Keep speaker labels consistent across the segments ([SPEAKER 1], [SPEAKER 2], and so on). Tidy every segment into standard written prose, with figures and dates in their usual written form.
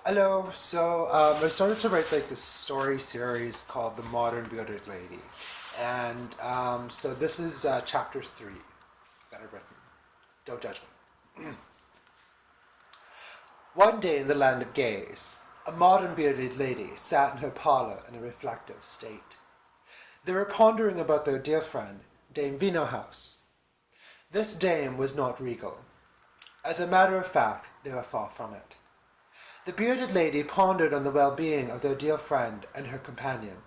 [SPEAKER 1] Hello. I started to write like this story series called "The Modern Bearded Lady," and this is chapter 3 that I've written. Don't judge me. One day in the land of Gayz, a modern bearded lady sat in her parlour in a reflective state. They were pondering about their dear friend, Dame Vinohouse. This dame was not regal. As a matter of fact, they were far from it. The bearded lady pondered on the well-being of their dear friend and her companion.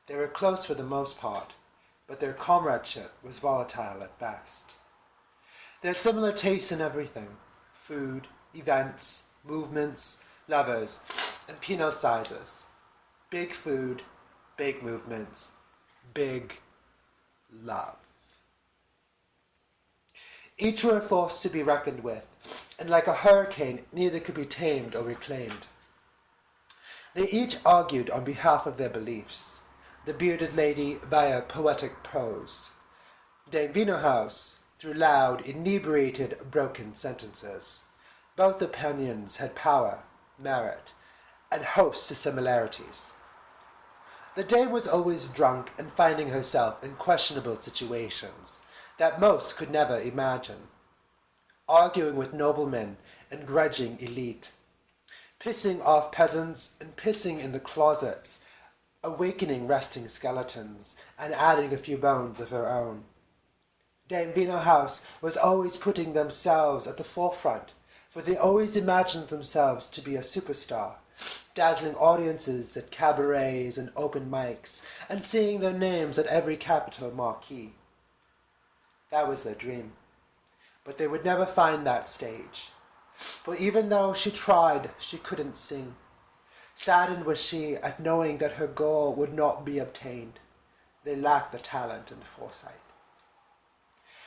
[SPEAKER 1] They were close for the most part, but their comradeship was volatile at best. They had similar tastes in everything: food, events, movements, lovers, and penal sizes. Big food, big movements, big love. Each were a force to be reckoned with, and like a hurricane, neither could be tamed or reclaimed. They each argued on behalf of their beliefs, the bearded lady via poetic prose, Dame Vinohouse through loud, inebriated, broken sentences. Both opinions had power, merit, and hosts of similarities. The dame was always drunk and finding herself in questionable situations that most could never imagine, arguing with noblemen and grudging elite, pissing off peasants and pissing in the closets, awakening resting skeletons and adding a few bones of her own. Dame Vinohouse was always putting themselves at the forefront, for they always imagined themselves to be a superstar, dazzling audiences at cabarets and open mics, and seeing their names at every capital marquee. That was their dream. But they would never find that stage. For even though she tried, she couldn't sing. Saddened was she at knowing that her goal would not be obtained. They lacked the talent and foresight.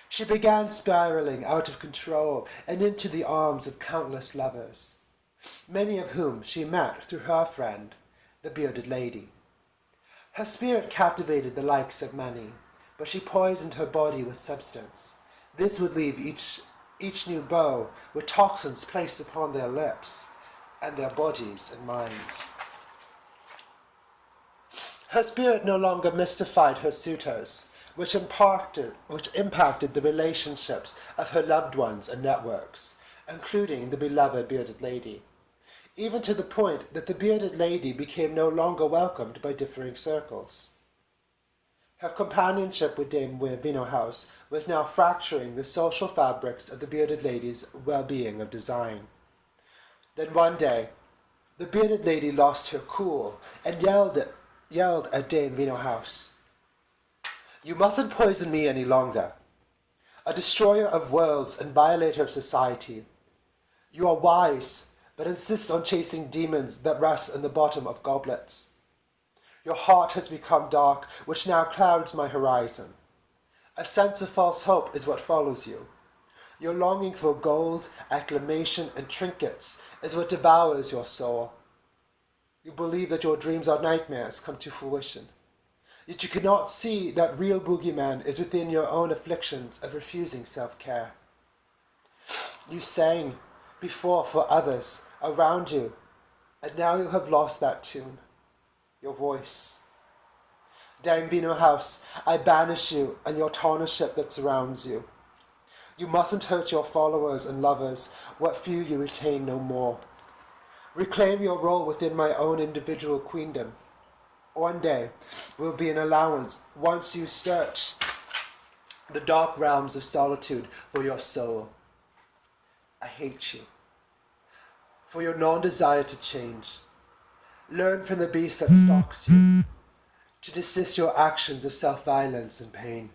[SPEAKER 1] She began spiraling out of control and into the arms of countless lovers, many of whom she met through her friend, the bearded lady. Her spirit captivated the likes of many, but she poisoned her body with substance. This would leave each new beau with toxins placed upon their lips and their bodies and minds. Her spirit no longer mystified her suitors, which impacted the relationships of her loved ones and networks, including the beloved bearded lady, even to the point that the bearded lady became no longer welcomed by differing circles. Her companionship with Dame Vinohouse was now fracturing the social fabrics of the bearded lady's well-being of design. Then one day, the bearded lady lost her cool and yelled at Dame Vinohouse. "You mustn't poison me any longer. A destroyer of worlds and violator of society. You are wise, but insist on chasing demons that rest in the bottom of goblets. Your heart has become dark, which now clouds my horizon. A sense of false hope is what follows you. Your longing for gold, acclamation, and trinkets is what devours your soul. You believe that your dreams are nightmares come to fruition. Yet you cannot see that real boogeyman is within your own afflictions of refusing self-care. You sang before for others around you, and now you have lost that tune. Your voice. Dame Vinohouse, I banish you and your tarniship that surrounds you. You mustn't hurt your followers and lovers, what few you retain no more. Reclaim your role within my own individual queendom. One day will be an allowance once you search the dark realms of solitude for your soul. I hate you for your non-desire to change. Learn from the beast that stalks you to desist your actions of self-violence and pain.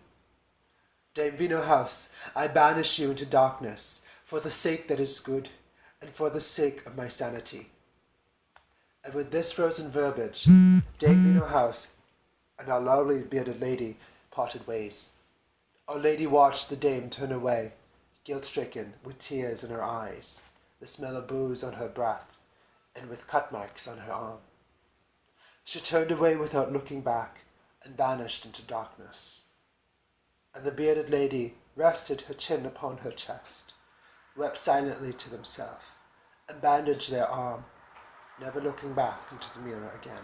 [SPEAKER 1] Dame Vinohouse, I banish you into darkness for the sake that is good and for the sake of my sanity." And with this frozen verbiage, Dame Vinohouse and our lovely bearded lady parted ways. Our lady watched the dame turn away, guilt-stricken, with tears in her eyes, the smell of booze on her breath, and with cut marks on her arm. She turned away without looking back and vanished into darkness. And the bearded lady rested her chin upon her chest, wept silently to themselves, and bandaged their arm, never looking back into the mirror again.